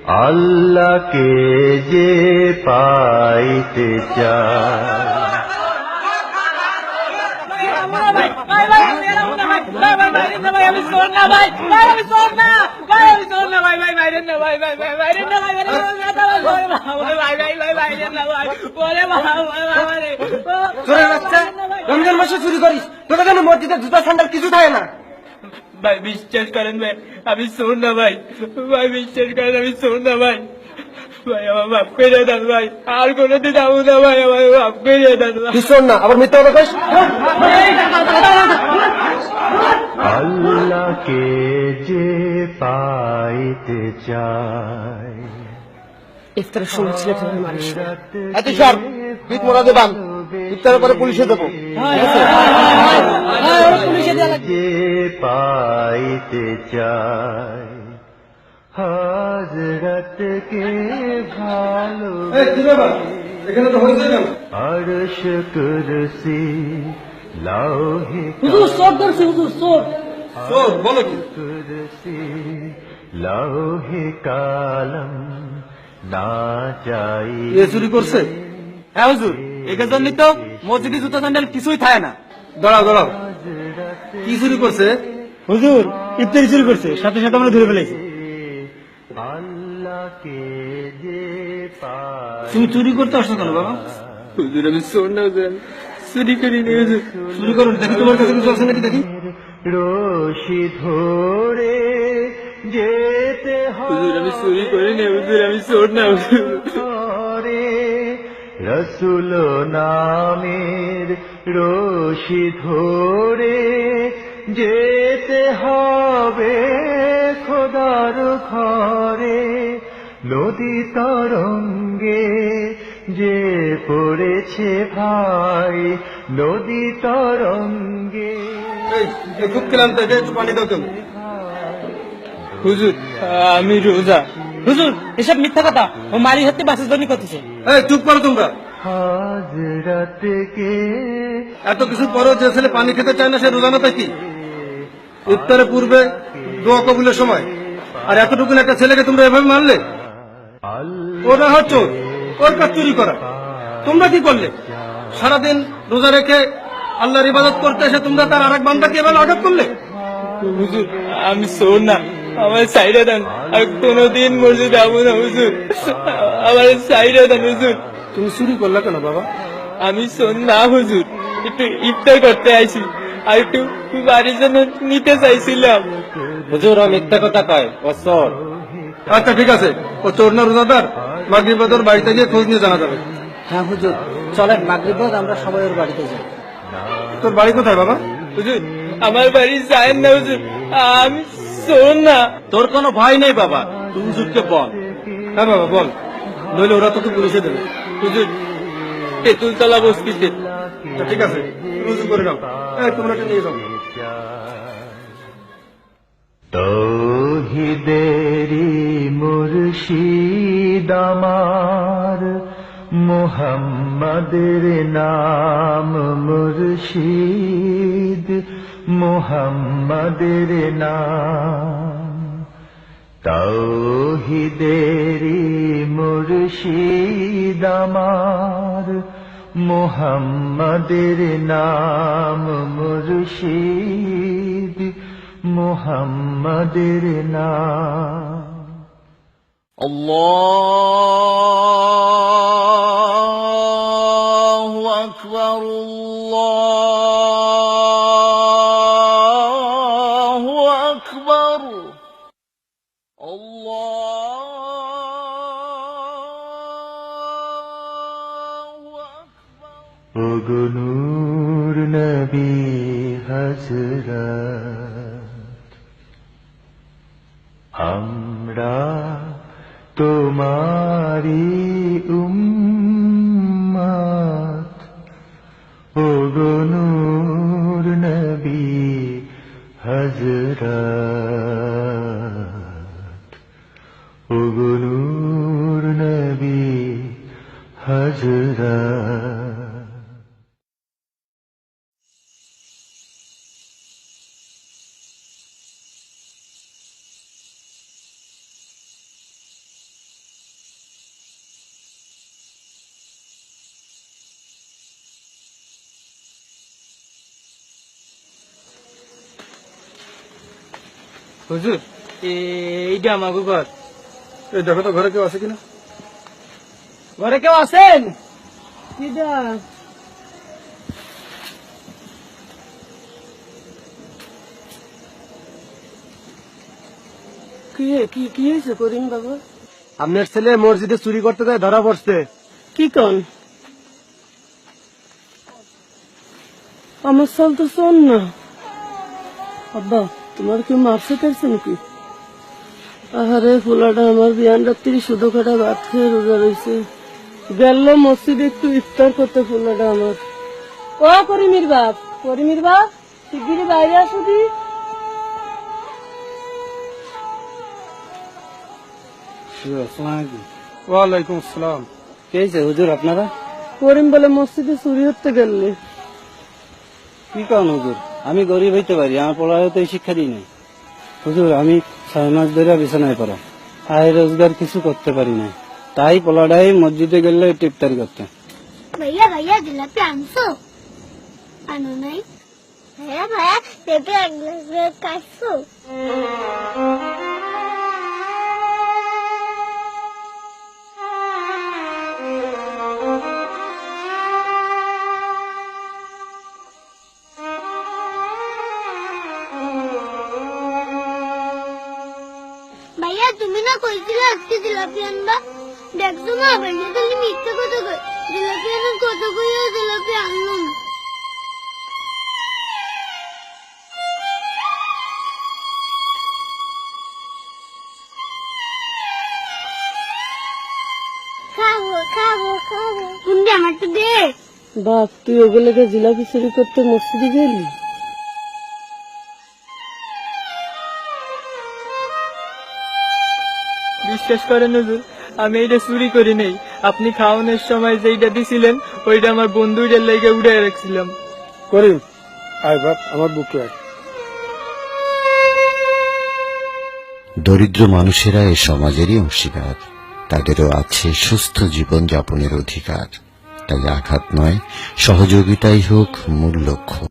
আল্লাহকে যে পাইতে চায় রমজান মাসে চুরি করিস, তোর কেন মসজিদে জুতা স্যান্ডেল কিছু থাকে না? ভাই বিশ্বাস করেন ভাই, আমি শোন না ভাই, ভাই বিশ্বাস করেন আমি শোন না ভাই, ভাই আমার মাফ করে দেন ভাই, আর কোনোদিন যাবো না ভাই, আমার মাফ করে দেন ভাই। তুই শোন না, আবার মিথ্যা কথা কইস। আল্লাহকে যে পাইতে চায় ইফতারের সময় ছেলেটা মারিস না। এত সব বিট মোড়াতে বান, ইফতারের পরে পুলিশে দেবো। যে পাইতে চায় হযরতকে ভালো এখানে তো হয়েছে কেন? আরশ কুরসি লৌহে হুজুর সব ধরছে, হুজুর সব সব বলো কি? কুরসি লৌহে কালাম না চাই এ চুরি করছে? হ্যাঁ হুজুর, এটার জন্যই তো মসজিদে জুতা স্যান্ডেল কিছুই থাকে না। দাঁড়াও দাঁড়াও, কি চুরি করছে? হুজুর ইফতারি চুরি করছে, সাথে সাথে আমরা ধরে ফেলেছি। আল্লাহকে যে পায় তুমি চুরি করতে আসছো কেন বাবা? হুজুর আমি শোন না, হুজুর আমি চুরি করিনি হুজুর। চুরি করো, দেখি তোমার কাছে কিছু আছে নাকি দেখি। রশি ধরে যেতে হুজুর আমি চুরি করিনি হুজুর, আমি শোন না হুজুর। হবে রসুল নামের রশি ধরে যেতে হবে খোদার ঘরে নদী তরঙ্গে যে পড়েছে ভাই নদী তরঙ্গে খুব ক্লান্ত, একটু পানি দাও তুমি। হুজুর আমি রোজা। হুজুর এসব মিথ্যা কথা, ও মারি হাতে বাসের জন্য করতেছে। চুপ করো তোমরা। হযরতকে এত কিছু পরেও যে ছেলে পানি খেতে চায় না সে রোজানাতে কি? ইফতারের পূর্বে দোয়া কবুলের সময়, আর এতটুকু একটা ছেলেকে তোমরা এভাবে মারলে? ওরা হচ্ছে ওর কাজ চুরি করা, তোমরা কি করলে? সারাদিন রোজা রেখে আল্লাহর ইবাদত করতে এসে তোমরা তার আরেক বান্দাকে এভাবে আটক করলে? হুজুর আমি শোন না, আমার সাইডে দেন, আর কোনোদিন মসজিদে যাবো না হুজুর, আমার সাইডে দেন হুজুর। তুমি চুরি করলে কেন বাবা? আমি শোন না হুজুর, একটু ইফতার করতে আইছি, আর একটু বাড়ির জন্য নিতে চাইছিলাম। হুজুর ও মিথ্যা কথা কয়, ও চোর। আচ্ছা ঠিক আছে, ও চোর না রোজাদার, মাগরিব বাদ ওর বাড়িতে গিয়ে খোঁজ নিয়ে জানা যাবে। হ্যাঁ হুজুর চলেন, মাগরিব বাদ আমরা সবাই ওর বাড়িতে যাই। তোর বাড়ি কোথায় বাবা? হুজুর আমার বাড়ি যায় না হুজুর, আমি শোন না। তোর কোনো ভয় নেই বাবা, তুই হুজুরকে বল। হ্যাঁ বাবা বল, নইলে ওরা তোকে পুলিশে দেবে। হুজুর তেঁতুলতলা বস্তিতে। ঠিক আছে, রুজু করে নাও। তোমরা এটা নিয়ে যাও। তৌহিদেরি মুর্শিদ আমার মুহাম্মাদের নাম মুর্শিদ মুহাম্মাদের নাম তৌহিদেরি মুর্শিদ আমার মুহাম্মাদের নাম মুর্শিদ মুহাম্মাদের নাম আল্লাহু আকবার আল্লাহু আকবার আল্লাহু আকবার। ওগো নূর নবী হযরত আমরা তোমারি উম্মত ওগো নূর নবী হযরত ওগো নূর নবী হযরত হুজুর এইটা আমাকে ঘর। এই দেখো তো ঘরে কেউ আছে কিনা। ঘরে কেউ আছেন? কি হয়েছে করিম বাবা? আপনার ছেলে মসজিদে চুরি করতে যায়, ধরা পড়ছে। কি কন? আমার সাল তো শোন না। আব্বা, তোমার কেউ মারছে টারছে নাকি? আহারে ফুলাটা আমার বিয়ান রাত্রি শুধু কাটা ভাত খেয়ে রোজা রয়েছে। গেল মসজিদে একটু ইফতার করতে ফুলাটা আমার। ও করিমির বাপ, করিমির বাপ, শিগগিরি বাইরে আসো দি। ওয়ালাইকুম আসসালাম। কে হয়েছে হুজুর আপনারা? করিম বলে মসজিদে চুরি হতে গেলে। কি কারণ হুজুর? আমি গরিব হইতে পারি, আমার পড়ায় তো এই শিক্ষা দিই নাই। হুজুর আমি 6 মাস ধরে বিছানায় পড়া, আয় রোজগার কিছু করতে পারি না, তাই পোলাডাই মসজিদে গেলে একটু ইফতারি করতে। भैया भैया जिलापी आनसो आनो नाही भैया भैया तेपे काढसो भैया तुम्ही ना कोयतीला असते जिलापी आणबा দেখছো না ভাইয়া তাহলে মিথ্যে কথা কই জিলাপি আনো কত কইয়া জিলাপি আনলো না খাবো খাবো খাবো তুমি আমাকে দে বাপ, তুই ওগুলোকে জিলাপি চুরি করতে মসজিদে গেলি? বিশ্বাস করেন হুজুর, আমি এইটা চুরি করি নাই। আপনি খাওয়ানোর সময় যেইটা দিছিলেন ওইটা আমার বন্ধুদের লেগে উড়ে রাখছিলাম। করিম, আয় বাপ, আমার বুকে আয়। দরিদ্র মানুষেরা এ সমাজেরই অংশীদার, তাদেরও আছে সুস্থ জীবন যাপনের অধিকার। তাই আঘাত নয়, সহযোগিতাই হোক মূল লক্ষ্য।